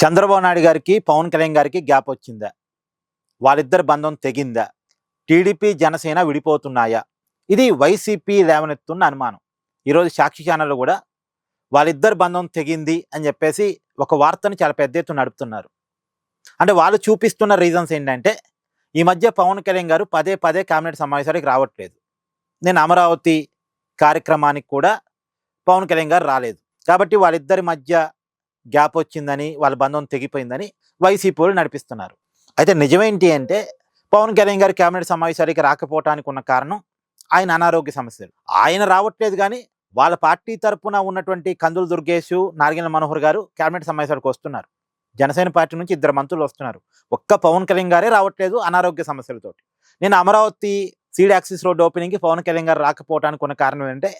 చంద్రబాబు నాయుడు గారికి, పవన్ కళ్యాణ్ గారికి గ్యాప్ వచ్చిందా? వాళ్ళిద్దరి బంధం తెగిందా? టీడీపీ, జనసేన విడిపోతున్నాయా? ఇది వైసీపీ లేవనెత్తున్న అనుమానం. ఈరోజు సాక్షి ఛానల్‌లో కూడా వాళ్ళిద్దరి బంధం తెగింది అని చెప్పేసి ఒక వార్తను చాలా పెద్ద ఎత్తున నడుపుతున్నారు. అంటే వాళ్ళు చూపిస్తున్న రీజన్స్ ఏంటంటే, ఈ మధ్య పవన్ కళ్యాణ్ గారు పదే పదే కేబినెట్ సమావేశానికి రావట్లేదు. నేను అమరావతి కార్యక్రమానికి కూడా పవన్ కళ్యాణ్ గారు రాలేదు. కాబట్టి వాళ్ళిద్దరి మధ్య గ్యాప్ వచ్చిందని, వాళ్ళ బంధం తెగిపోయిందని వైసీపీ వాళ్ళు నడిపిస్తున్నారు. అయితే నిజమేంటి అంటే, పవన్ కళ్యాణ్ గారు కేబినెట్ సమావేశానికి రాకపోవటానికి ఉన్న కారణం ఆయన అనారోగ్య సమస్యలు. ఆయన రావట్లేదు కానీ వాళ్ళ పార్టీ తరపున ఉన్నటువంటి కందుల దుర్గేష్, నాగినేని మనోహర్ గారు కేబినెట్ సమావేశాలకు వస్తున్నారు. జనసేన పార్టీ నుంచి 2 మంత్రులు వస్తున్నారు. ఒక్క పవన్ కళ్యాణ్ గారే రావట్లేదు అనారోగ్య సమస్యలతోటి. నేను అమరావతి సీడ్ యాక్సిస్ రోడ్ ఓపెనింగ్కి పవన్ కళ్యాణ్ గారు రాకపోవడానికి ఉన్న కారణం ఏంటంటే,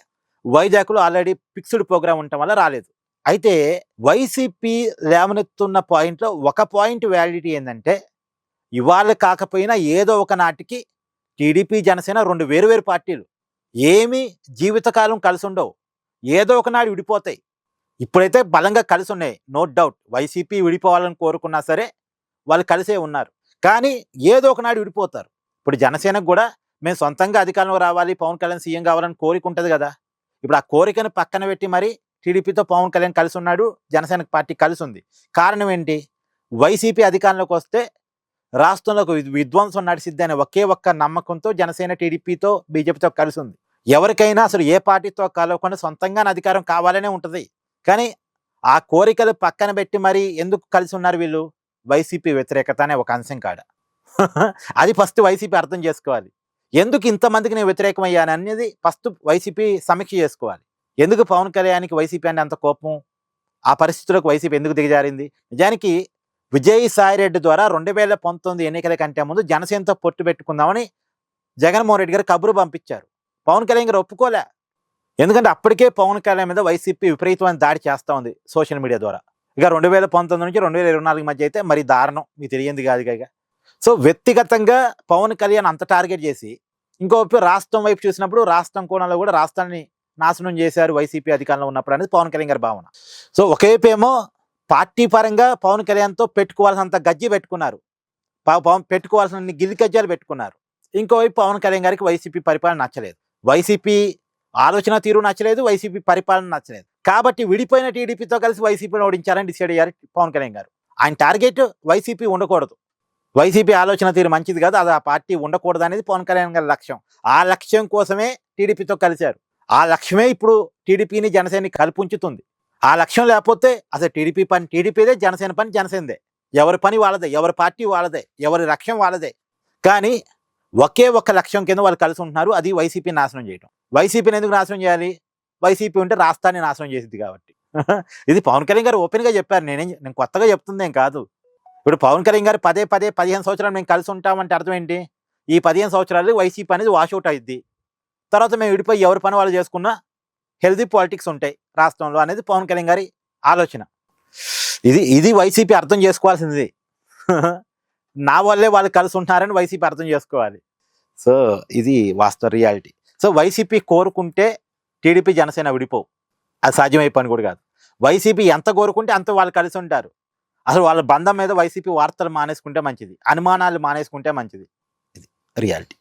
వైజాగ్లో ఆల్రెడీ ఫిక్స్డ్ ప్రోగ్రామ్ ఉండటం వల్ల రాలేదు. అయితే వైసీపీ లేవనెత్తున్న పాయింట్లో ఒక పాయింట్ వ్యాలిడిటీ ఏంటంటే, ఇవాళ కాకపోయినా ఏదో ఒక నాటికి టీడీపీ, జనసేన 2 వేరు పార్టీలు ఏమీ జీవితకాలం కలిసి ఉండవు. ఏదో ఒక నాడు విడిపోతాయి. ఇప్పుడైతే బలంగా కలిసి ఉన్నాయి, నో డౌట్. వైసీపీ విడిపోవాలని కోరుకున్నా సరే వాళ్ళు కలిసే ఉన్నారు. కానీ ఏదో ఒక నాడు విడిపోతారు. ఇప్పుడు జనసేనకు కూడా మేము సొంతంగా అధికారంలో రావాలి, పవన్ కళ్యాణ్ సీఎం కావాలని కోరిక ఉంటుంది కదా. ఇప్పుడు ఆ కోరికను పక్కన పెట్టి మరి టీడీపీతో పవన్ కళ్యాణ్ కలిసి ఉన్నాడు, జనసేన పార్టీ కలిసి ఉంది. కారణం ఏంటి? వైసీపీ అధికారంలోకి వస్తే రాష్ట్రంలో ఒక విధ్వంసం నడిసిద్ది అనే ఒకే ఒక్క నమ్మకంతో జనసేన టీడీపీతో, బీజేపీతో కలిసి ఉంది. ఎవరికైనా అసలు ఏ పార్టీతో కలవకుండా సొంతంగా అధికారం కావాలనే ఉంటుంది. కానీ ఆ కోరికలు పక్కన పెట్టి మరి ఎందుకు కలిసి ఉన్నారు వీళ్ళు? వైసీపీ వ్యతిరేకత అనే ఒక అంశం కాడ. అది ఫస్ట్ వైసీపీ అర్థం చేసుకోవాలి. ఎందుకు ఇంతమందికి నేను వ్యతిరేకమయ్యాను అనేది ఫస్ట్ వైసీపీ సమీక్ష చేసుకోవాలి. ఎందుకు పవన్ కళ్యాణ్కి వైసీపీ అంటే అంత కోపం? ఆ పరిస్థితులకు వైసీపీ ఎందుకు దిగజారింది? నిజానికి విజయసాయిరెడ్డి ద్వారా 2019 ఎన్నికల కంటే ముందు జనసేనతో పొట్టు పెట్టుకుందామని జగన్మోహన్ రెడ్డి గారు కబురు పంపించారు. పవన్ కళ్యాణ్ గారు ఒప్పుకోలే. ఎందుకంటే అప్పటికే పవన్ కళ్యాణ్ మీద వైసీపీ విపరీతమైన దాడి చేస్తూ ఉంది సోషల్ మీడియా ద్వారా. ఇక 2019 నుంచి 2024 మధ్య అయితే మరి దారుణం, మీకు తెలియంది కాదు ఇక. సో వ్యక్తిగతంగా పవన్ కళ్యాణ్ అంత టార్గెట్ చేసి, ఇంకోవైపు రాష్ట్రం వైపు చూసినప్పుడు రాష్ట్రం కోణంలో కూడా రాష్ట్రాన్ని నాశనం చేశారు వైసీపీ అధికారంలో ఉన్నప్పుడు అనేది పవన్ కళ్యాణ్ గారి భావన. సో ఒకవైపు ఏమో పార్టీ పరంగా పవన్ కళ్యాణ్తో పెట్టుకోవాల్సినంత గజ్జి పెట్టుకున్నారు, పెట్టుకోవాల్సిన గిల్లి గజ్జాలు పెట్టుకున్నారు. ఇంకోవైపు పవన్ కళ్యాణ్ గారికి వైసీపీ పరిపాలన నచ్చలేదు, వైసీపీ ఆలోచన తీరు నచ్చలేదు, వైసీపీ పరిపాలన నచ్చలేదు. కాబట్టి విడిపోయిన టీడీపీతో కలిసి వైసీపీని ఓడించాలని డిసైడ్ అయ్యారు పవన్ కళ్యాణ్ గారు. ఆయన టార్గెట్ వైసీపీ ఉండకూడదు, వైసీపీ ఆలోచన తీరు మంచిది కాదు, అది ఆ పార్టీ ఉండకూడదు అనేది పవన్ కళ్యాణ్ గారి లక్ష్యం. ఆ లక్ష్యం కోసమే టీడీపీతో కలిశారు. ఆ లక్ష్యమే ఇప్పుడు టీడీపీని, జనసేనని కలిపుంచుతుంది. ఆ లక్ష్యం లేకపోతే అసలు టీడీపీ పని టీడీపీదే, జనసేన పని జనసేనదే. ఎవరి పని వాళ్ళదే, ఎవరి పార్టీ వాళ్ళదే, ఎవరి లక్ష్యం వాళ్ళదే. కానీ ఒకే ఒక్క లక్ష్యం కింద వాళ్ళు కలిసి ఉంటున్నారు, అది వైసీపీ నాశనం చేయడం. వైసీపీని ఎందుకు నాశనం చేయాలి? వైసీపీ ఉంటే రాష్ట్రాన్ని నాశనం చేసింది కాబట్టి. ఇది పవన్ కళ్యాణ్ గారు ఓపెన్గా చెప్పారు. నేను కొత్తగా చెప్తుందేం కాదు. ఇప్పుడు పవన్ కళ్యాణ్ గారు పదే 15 సంవత్సరాలు మేము కలిసి ఉంటామంటే అర్థం ఏంటి? ఈ 15 సంవత్సరాలు వైసీపీ అనేది వాషౌట్ అయింది. తర్వాత మేము విడిపోయి ఎవరి పని వాళ్ళు చేసుకున్నా హెల్దీ పాలిటిక్స్ ఉంటాయి రాష్ట్రంలో అనేది పవన్ కళ్యాణ్ గారి ఆలోచన. ఇది వైసీపీ అర్థం చేసుకోవాల్సింది. నా వల్లే వాళ్ళు కలిసి ఉంటున్నారని వైసీపీ అర్థం చేసుకోవాలి. సో ఇది వాస్తవ రియాలిటీ. సో వైసీపీ కోరుకుంటే టీడీపీ, జనసేన విడిపోవు, అది సాధ్యమయ్యే పని కూడా కాదు. వైసీపీ ఎంత కోరుకుంటే అంత వాళ్ళు కలిసి ఉంటారు. అసలు వాళ్ళ బంధం మీద వైసీపీ వార్తలు మానేసుకుంటే మంచిది, అనుమానాలు మానేసుకుంటే మంచిది. ఇది రియాలిటీ.